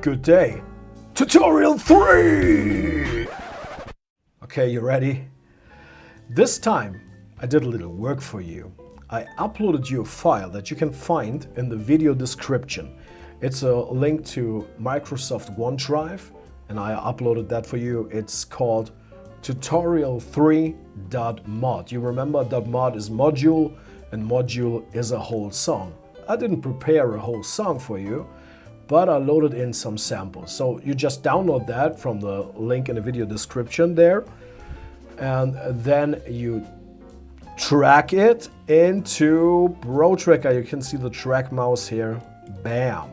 Good day. Tutorial 3! Okay, you ready? This time I did a little work for you. I uploaded you a file that you can find in the video description. It's a link to Microsoft OneDrive and I uploaded that for you. It's called tutorial3.mod. You remember .mod is module and module is a whole song. I didn't prepare a whole song for you, but I loaded in some samples. So you just download that from the link in the video description there, and then you track it into Protracker. You can see the track mouse here, bam.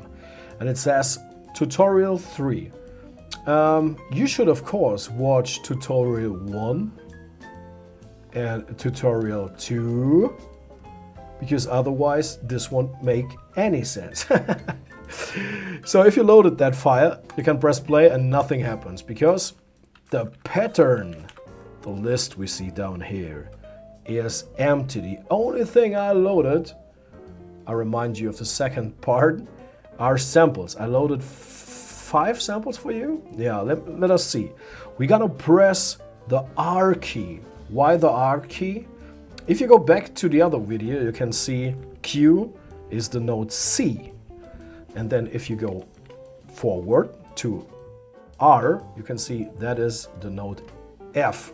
And it says tutorial 3. You should of course watch tutorial 1 and tutorial 2, because otherwise this won't make any sense. So if you loaded that file, you can press play and nothing happens, because the pattern, the list we see down here, is empty. The only thing I loaded, I remind you of the second part, are samples. I loaded 5 samples for you. Yeah, let us see. We're gonna press the R key. Why the R key? If you go back to the other video, you can see Q is the note C. And then if you go forward to R, you can see that is the note F.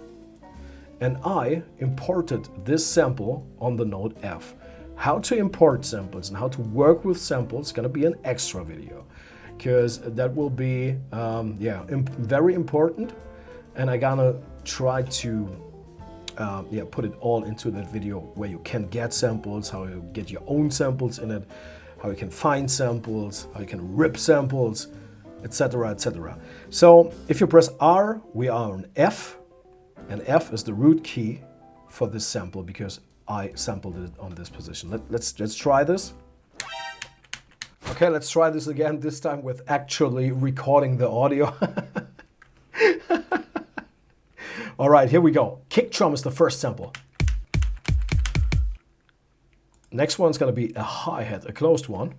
And I imported this sample on the note F. How to import samples and how to work with samples is gonna be an extra video, because that will be very important, and I'm gonna try to put it all into that video where you can get samples, how you get your own samples in it, how you can find samples, how you can rip samples, etc., etc. So if you press R, we are on F, and F is the root key for this sample because I sampled it on this position. Let's try this. Okay, let's try this again, this time with actually recording the audio. All right, here we go. Kick drum is the first sample. Next one's gonna be a hi-hat, a closed one.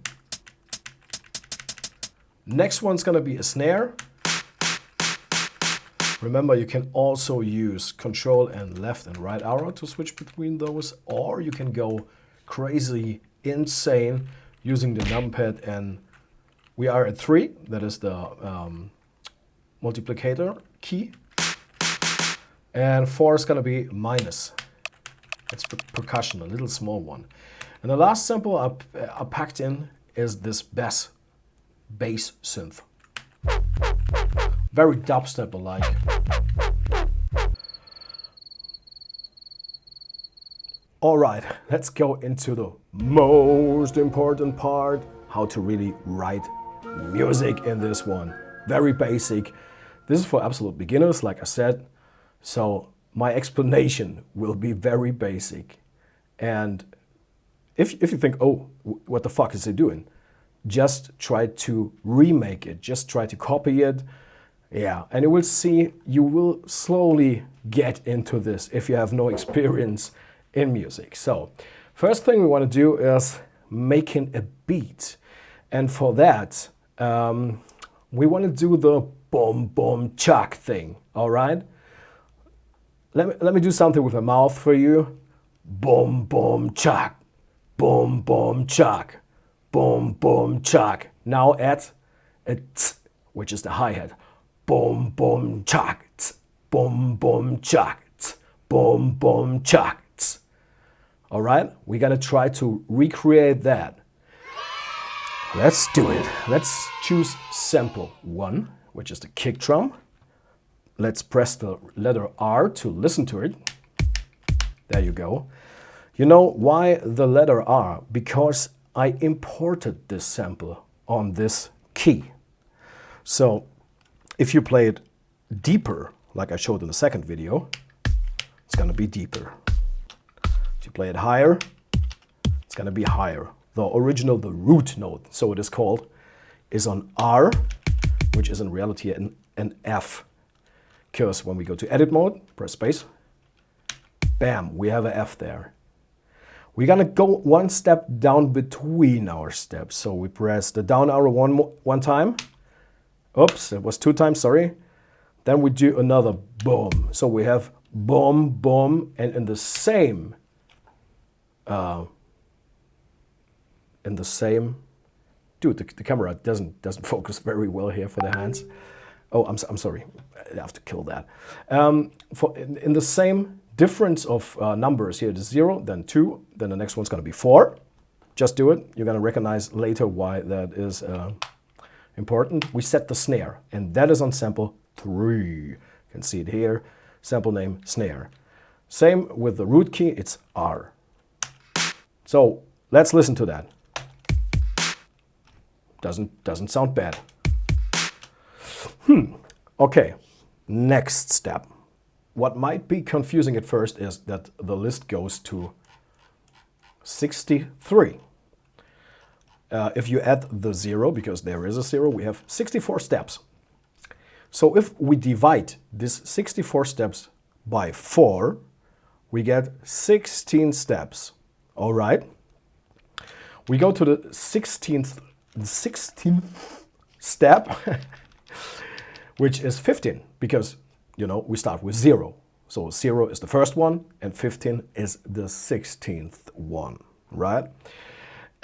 Next one's gonna be a snare. Remember, you can also use control and left and right arrow to switch between those, or you can go crazy, insane using the numpad, and we are at 3, that is the multiplicator key. And 4 is gonna be minus. It's percussion, a little small one. And the last sample I packed in is this bass synth. Very dubstep-alike. All right, let's go into the most important part, how to really write music in this one. Very basic. This is for absolute beginners, like I said. So my explanation will be very basic. And if you think, oh, what the fuck is he doing? Just try to remake it. Just try to copy it. Yeah, and you will see, you will slowly get into this if you have no experience in music. So first thing we want to do is making a beat. And for that, we want to do the boom, boom, chuck thing, all right? Let me do something with my mouth for you. Boom, boom, chuck. Boom, boom, chuck. Boom, boom, chuck. Now add a t, which is the hi-hat. Boom, boom, chuck. T. Boom, boom, chuck. T. Boom, boom, chuck. T. All right, we're gonna try to recreate that. Let's do it. Let's choose sample 1, which is the kick drum. Let's press the letter R to listen to it. There you go. You know why the letter R? Because I imported this sample on this key. So if you play it deeper, like I showed in the second video, it's gonna be deeper. If you play it higher, it's gonna be higher. The original, the root note, so it is called, is on R, which is in reality an F. Because when we go to edit mode, press space, bam, we have an F there. We're gonna go one step down between our steps. So we press the down arrow one time, Oops, it was 2 times, sorry. Then we do another boom. So we have boom, boom, and in the same, dude, the camera doesn't focus very well here for the hands. Oh, I'm sorry, I have to kill that. In the same difference of numbers here, the 0, then 2, then the next one's gonna be 4. Just do it. You're gonna recognize later why that is important. We set the snare, and that is on sample 3. You can see it here. Sample name, snare. Same with the root key, it's R. So let's listen to that. Doesn't sound bad. Okay, next step. What might be confusing at first is that the list goes to 63. If you add the 0, because there is a 0, we have 64 steps. So if we divide this 64 steps by 4, we get 16 steps. All right. We go to the 16th step, which is 15, because, you know, we start with 0. So 0 is the first one, and 15 is the 16th one, right?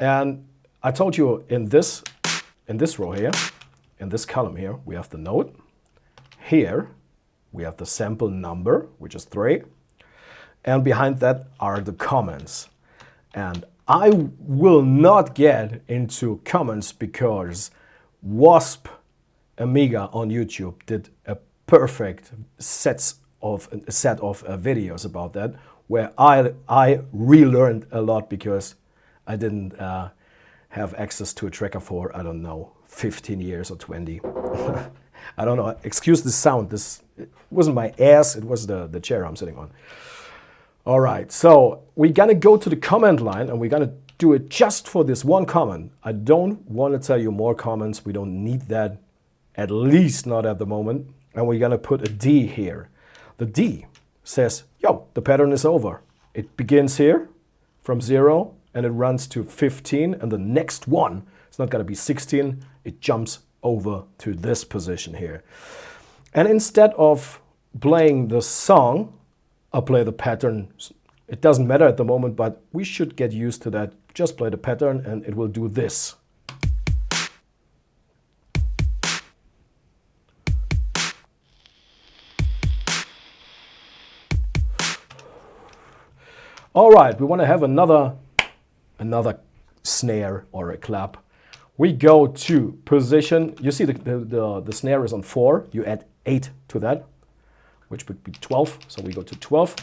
And I told you in this row here, in this column here, we have the note. Here, we have the sample number, which is 3. And behind that are the comments. And I will not get into comments because Wasp Amiga on YouTube did a perfect set of videos about that, where I relearned a lot because I didn't have access to a tracker for, I don't know, 15 years or 20. I don't know, excuse the sound. It wasn't my ass, it was the chair I'm sitting on. All right, so we're gonna go to the comment line and we're gonna do it just for this one comment. I don't want to tell you more comments. We don't need that, at least not at the moment. And we're gonna put a D here. The D says, yo, the pattern is over. It begins here from 0 and it runs to 15, and the next one, it's not gonna be 16, it jumps over to this position here. And instead of playing the song, I'll play the pattern. It doesn't matter at the moment, but we should get used to that. Just play the pattern and it will do this. All right, we want to have another snare or a clap. We go to position. You see the snare is on 4. You add 8 to that, which would be 12. So we go to 12.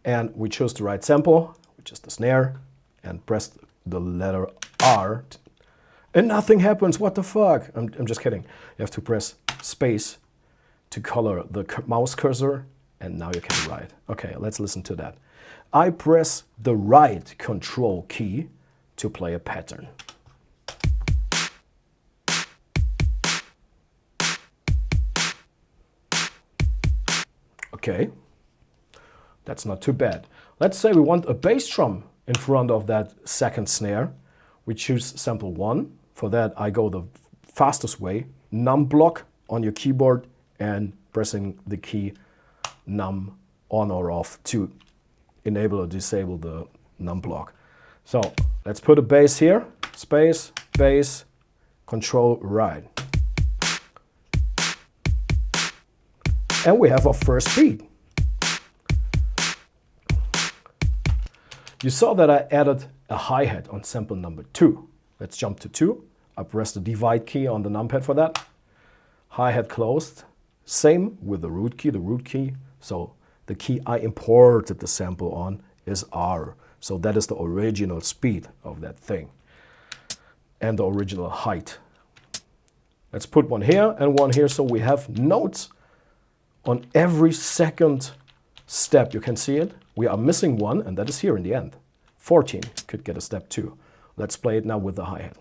And we choose the right sample, which is the snare, and press the letter R. And nothing happens. What the fuck? I'm just kidding. You have to press space to color the mouse cursor, and now you can write. Okay, let's listen to that. I press the right control key to play a pattern. Okay, that's not too bad. Let's say we want a bass drum in front of that second snare. We choose sample 1. For that, I go the fastest way, num block on your keyboard and pressing the key num on or off to enable or disable the num block. So let's put a bass here, space, bass, control right. And we have our first beat. You saw that I added a hi-hat on sample number 2. Let's jump to 2. I press the divide key on the numpad for that. Hi-hat closed. Same with the root key. So the key I imported the sample on is R. So that is the original speed of that thing and the original height. Let's put one here and one here so we have notes on every second step. You can see it. We are missing one, and that is here in the end. 14 could get a step 2. Let's play it now with the hi-hat.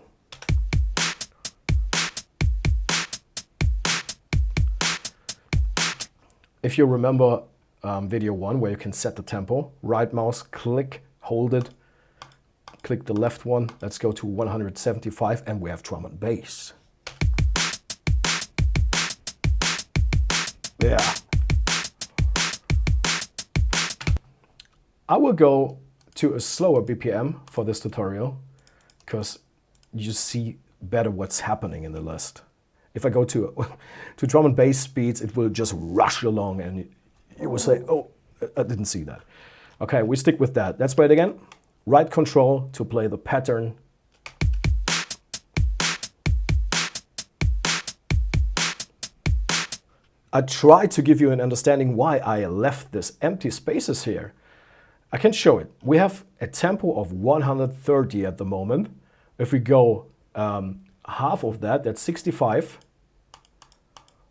If you remember video 1 where you can set the tempo, right mouse, click, hold it, click the left one. Let's go to 175 and we have drum and bass. Yeah. I will go to a slower BPM for this tutorial because you see better what's happening in the list. If I go to drum and bass speeds, it will just rush along and you will say, oh, I didn't see that. Okay, we stick with that. Let's play it again. Right control to play the pattern. I try to give you an understanding why I left this empty spaces here. I can show it. We have a tempo of 130 at the moment. If we go half of that, that's 65.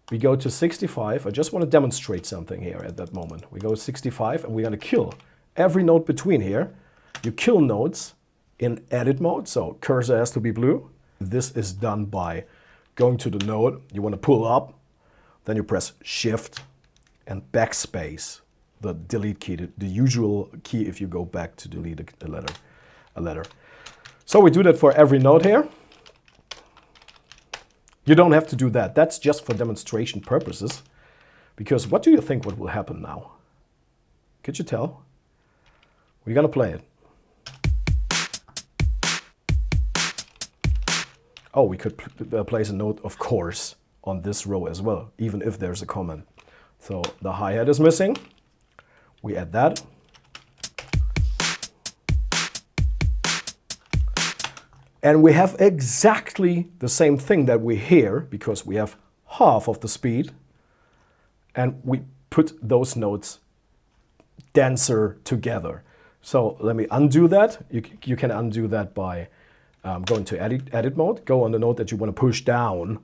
We go to 65. I just want to demonstrate something here at that moment. We go 65 and we're going to kill every note between here. You kill notes in edit mode, so cursor has to be blue. This is done by going to the note. You want to pull up, then you press Shift and backspace, the delete key, the usual key if you go back to delete a letter. So we do that for every note here. You don't have to do that. That's just for demonstration purposes. Because what do you think what will happen now? Could you tell? We're going to play it. Oh, we could place a note, of course, on this row as well, even if there's a comment. So the hi-hat is missing. We add that. And we have exactly the same thing that we hear because we have half of the speed and we put those notes denser together. So let me undo that. You can undo that by going to edit mode, go on the note that you want to push down,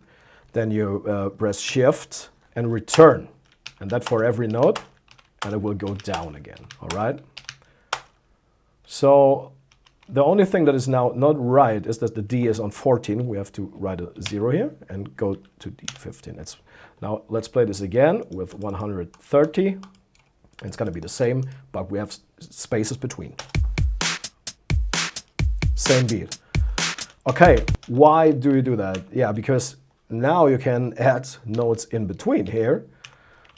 then you press Shift and return. And that for every note, and it will go down again, all right? So the only thing that is now not right is that the D is on 14. We have to write a 0 here and go to D15. Now let's play this again with 130. It's going to be the same, but we have spaces between. Same beat. Okay, why do you do that? Yeah, because now you can add notes in between here.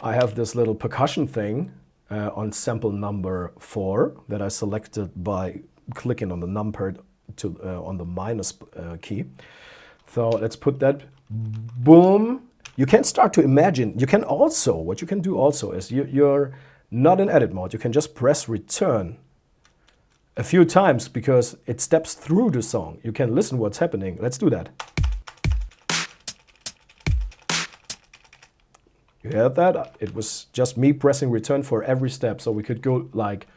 I have this little percussion thing on sample number 4 that I selected by clicking on the numpad to on the minus key. So let's put that, boom. You can start to imagine. You can also, what you can do also is you're not in edit mode. You can just press return a few times because it steps through the song. You can listen what's happening. Let's do that. You heard that? It was just me pressing return for every step. So we could go like,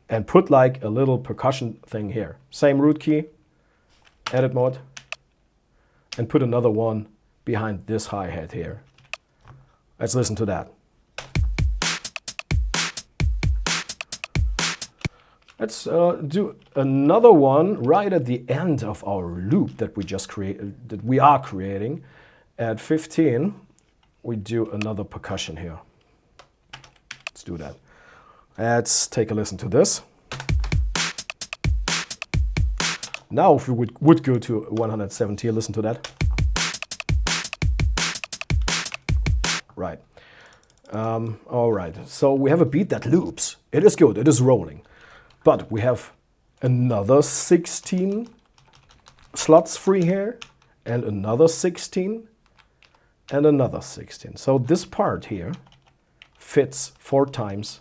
and put like a little percussion thing here. Same root key, edit mode, and put another one behind this hi-hat here. Let's listen to that. Let's do another one right at the end of our loop that we just created, that we are creating. At 15, we do another percussion here. Let's do that. Let's take a listen to this. Now if we would go to 170, listen to that. Right. All right, so we have a beat that loops. It is good, it is rolling. But we have another 16 slots free here, and another 16, and another 16. So this part here fits 4 times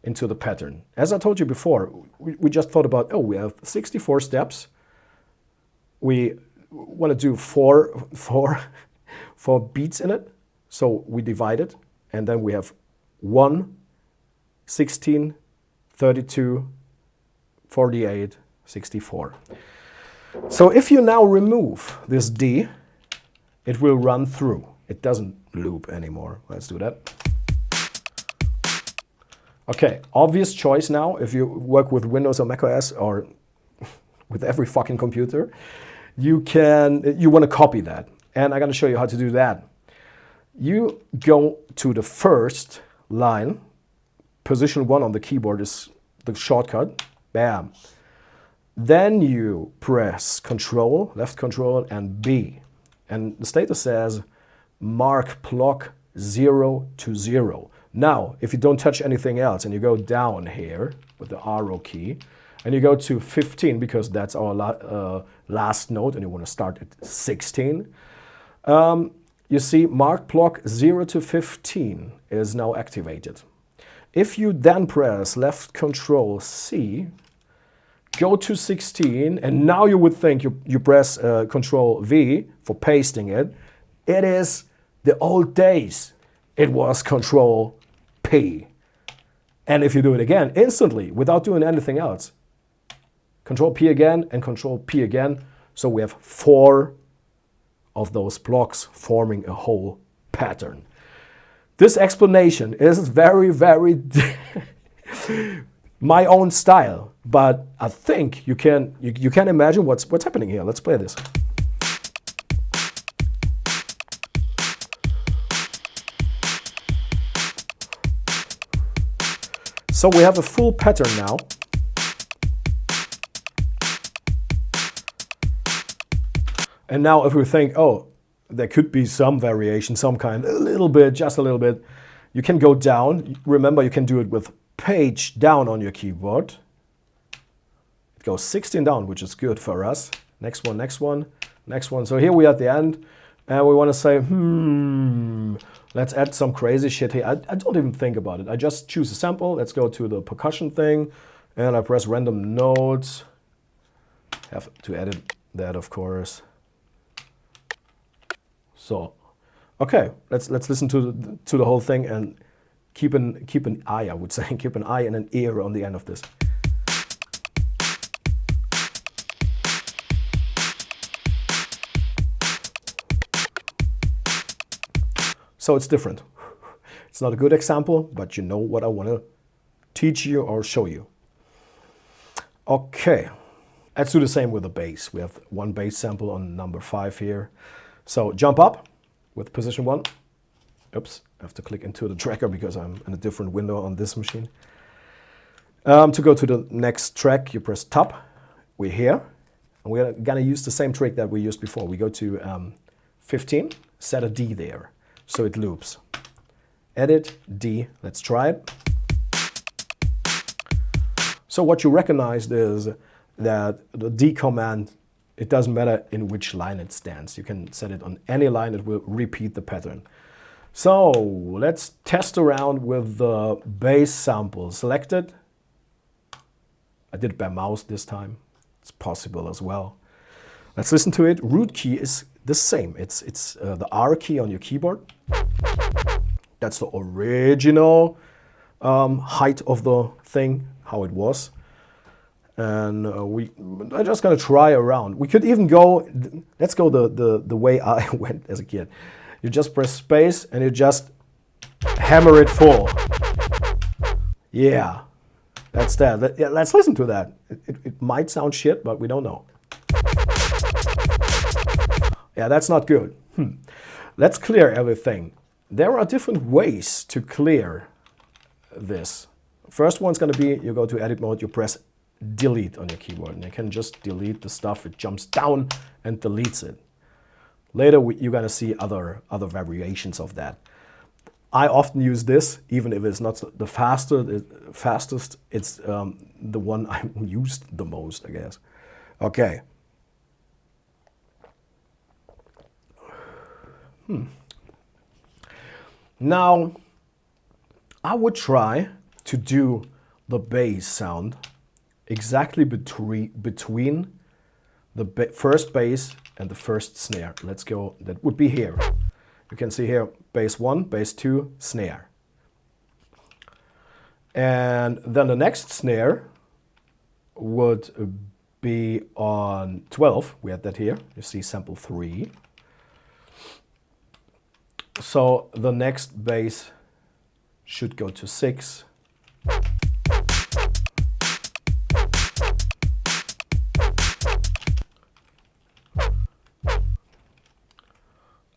into the pattern. As I told you before, we just thought about, oh, we have 64 steps. We want to do four beats in it. So we divide it, and then we have 1, 16, 32, 48, 64. So if you now remove this D, it will run through. It doesn't loop anymore. Let's do that. Okay, obvious choice now if you work with Windows or macOS or with every fucking computer. You want to copy that. And I'm going to show you how to do that. You go to the first line. Position 1 on the keyboard is the shortcut. Bam. Then you press Control, left control, and B. And the status says mark block 0 to 0. Now, if you don't touch anything else and you go down here with the arrow key and you go to 15 because that's our last note and you want to start at 16, you see mark block 0 to 15 is now activated. If you then press left Control C, go to 16, and now you would think you press Control V for pasting it. It is the old days. It was Control P. And if you do it again, instantly, without doing anything else, Control P again and Control P again. So we have 4 of those blocks forming a whole pattern. This explanation is very, very my own style, but I think you can imagine what's happening here. Let's play this. So we have a full pattern now. And now if we think, oh, there could be some variation, some kind, a little bit, just a little bit, you can go down. Remember, you can do it with page down on your keyboard. It goes 16 down, which is good for us. Next one, next one, next one. So here we are at the end, and we want to say, let's add some crazy shit here. I don't even think about it. I just choose a sample. Let's go to the percussion thing, and I press random notes. Have to edit that, of course. So, okay, let's listen to the whole thing and keep an eye, I would say, keep an eye and an ear on the end of this. So it's different. It's not a good example, but you know what I want to teach you or show you. Okay, let's do the same with the bass. We have one bass sample on number 5 here. So jump up with position 1. Oops, I have to click into the tracker because I'm in a different window on this machine. To go to the next track, you press Tab. We're here. And we're going to use the same trick that we used before. We go to 15, set a D there, so it loops. Edit, D, let's try it. So what you recognized is that the D command, it doesn't matter in which line it stands. You can set it on any line, it will repeat the pattern. So let's test around with the bass sample. Selected. I did it by mouse this time. It's possible as well. Let's listen to it. Root key is the same. It's the R key on your keyboard. That's the original height of the thing, how it was. And I'm just gonna try around. We could even go, let's go the way I went as a kid. You just press space and you just hammer it full. Yeah, that's that. Yeah, let's listen to that. It might sound shit, but we don't know. Yeah, that's not good. Let's clear everything. There are different ways to clear this. First one's gonna be, you go to edit mode, you press delete on your keyboard, and you can just delete the stuff. It jumps down and deletes it. Later you're gonna see other variations of that. I often use this, even if it's not the fastest, it's the one I used the most, I guess. Okay. Now, I would try to do the bass sound exactly between the first bass and the first snare. Let's go, that would be here. You can see here, bass 1, bass 2, snare. And then the next snare would be on 12. We had that here. You see sample 3. So the next bass should go to 6.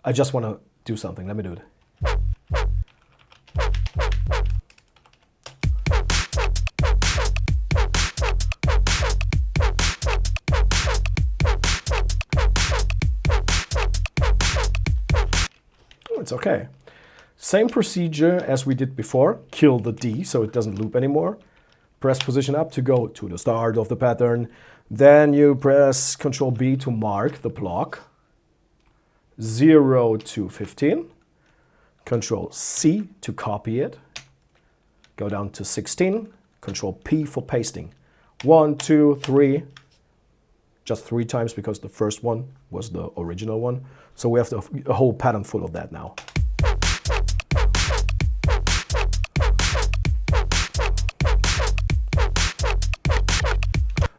I just want to do something. Let me do it. That's okay. Same procedure as we did before. Kill the D so it doesn't loop anymore. Press position up to go to the start of the pattern. Then you press Control B to mark the block. 0 to 15. Control C to copy it. Go down to 16. Control P for pasting. 1, 2, 3. Just 3 times because the first one was the original one. So we have a whole pattern full of that now.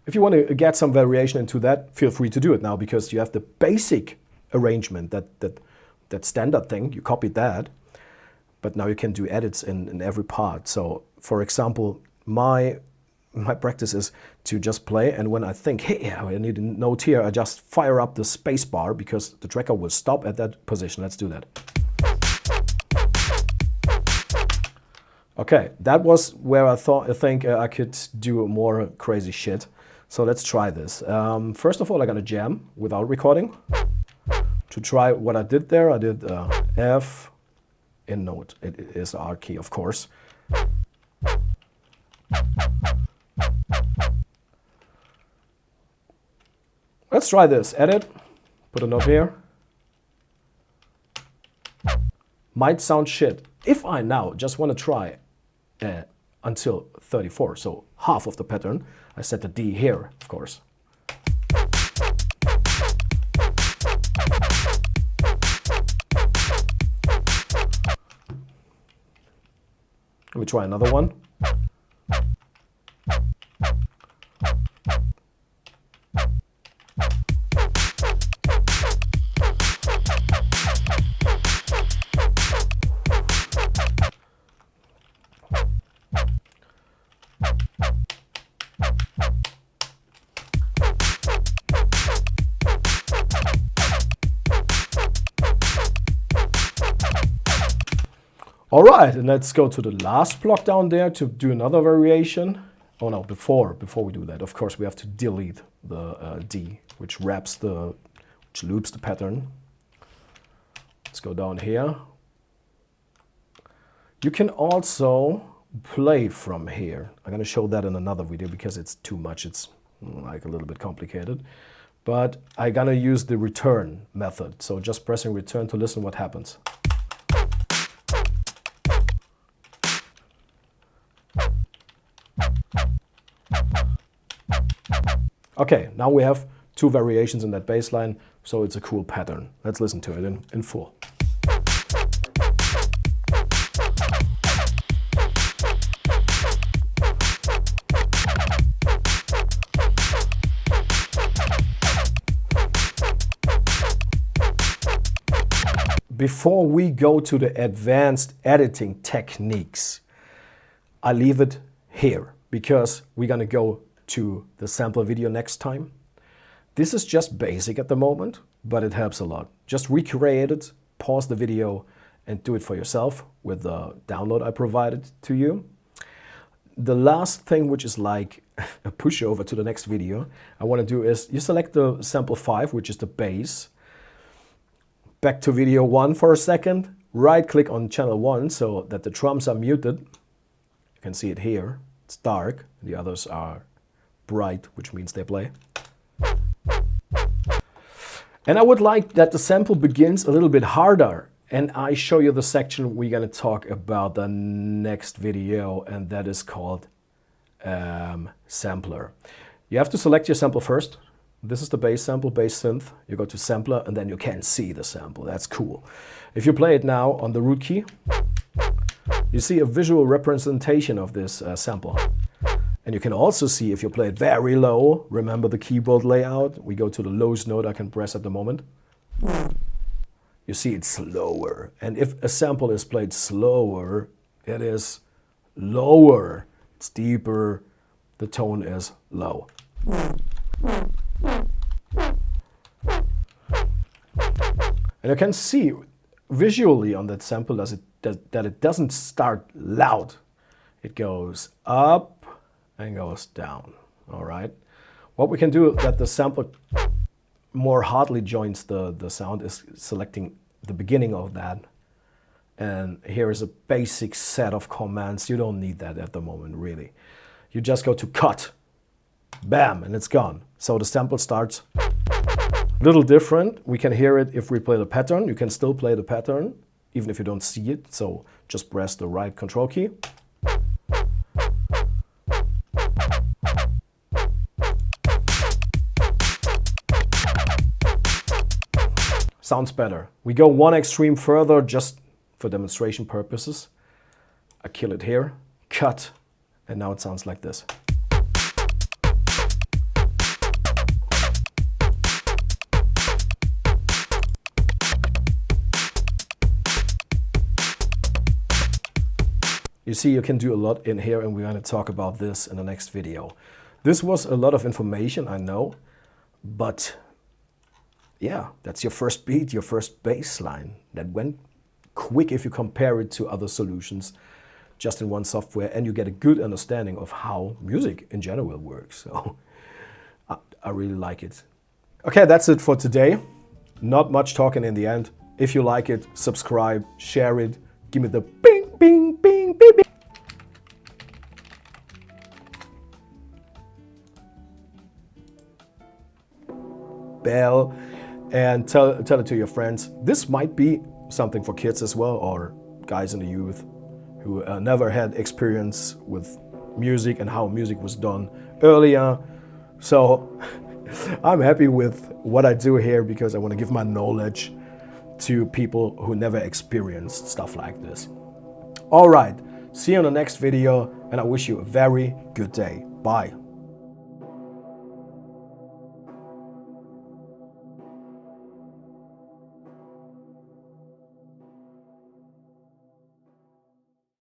If you want to get some variation into that, feel free to do it now because you have the basic arrangement, that standard thing, you copied that, but now you can do edits in every part. So for example, my practice is to just play, and when I think, hey, I need a note here, I just fire up the space bar because the tracker will stop at that position. Let's do that. Okay, that was where I think I could do more crazy shit. So let's try this. First of all, I'm gonna jam without recording. To try what I did there, I did F in note. It is the R key, of course. Let's try this. Edit, put a note here. Might sound shit. If I now just want to try until 34, so half of the pattern, I set the D here, of course. Let me try another one. All right, and let's go to the last block down there to do another variation. Oh no, before we do that, of course, we have to delete the D, which loops the pattern. Let's go down here. You can also play from here. I'm gonna show that in another video because it's too much. It's like a little bit complicated. But I'm gonna use the return method. So just pressing return to listen what happens. Okay, now we have 2 variations in that bass line, so it's a cool pattern. Let's listen to it in full. Before we go to the advanced editing techniques, I leave it here because we're gonna go to the sample video next time. This is just basic at the moment, but it helps a lot. Just recreate it, pause the video, and do it for yourself with the download I provided to you. The last thing, which is like a pushover to the next video, I want to do is you select the sample 5, which is the bass. Back to video 1 for a second. Right click on channel 1 so that the drums are muted. You can see it here. It's dark. The others are bright, which means they play. And I would like that the sample begins a little bit harder, and I show you the section we're going to talk about the next video, and that is called sampler. You have to select your sample first. This is the bass sample, bass synth. You go to sampler and then you can see the sample. That's cool. If you play it now on the root key, you see a visual representation of this sample. And you can also see if you play it very low, remember the keyboard layout, we go to the lowest note I can press at the moment. You see it's slower. And if a sample is played slower, it is lower. It's deeper, the tone is low. And you can see visually on that sample that it doesn't start loud. It goes up and goes down, all right? What we can do that the sample more hardly joins the sound is selecting the beginning of that And here is a basic set of commands. You don't need that at the moment, really. You just go to cut, bam, and it's gone. So the sample starts a little different. We can hear it if we play the pattern. You can still play the pattern, even if you don't see it. So just press the right control key. Sounds better. We go one extreme further just for demonstration purposes. I kill it here, cut, and now it sounds like this. You see, you can do a lot in here, and we're going to talk about this in the next video. This was a lot of information, I know, but yeah, that's your first beat, your first bass line. That went quick if you compare it to other solutions just in one software, and you get a good understanding of how music in general works. So I really like it. Okay, that's it for today. Not much talking in the end. If you like it, subscribe, share it, give me the bing, bing, bing, bing, bing. Bell. And tell it to your friends. This might be something for kids as well, or guys in the youth who never had experience with music and how music was done earlier. So I'm happy with what I do here because I want to give my knowledge to people who never experienced stuff like this. All right, see you in the next video, and I wish you a very good day. Bye.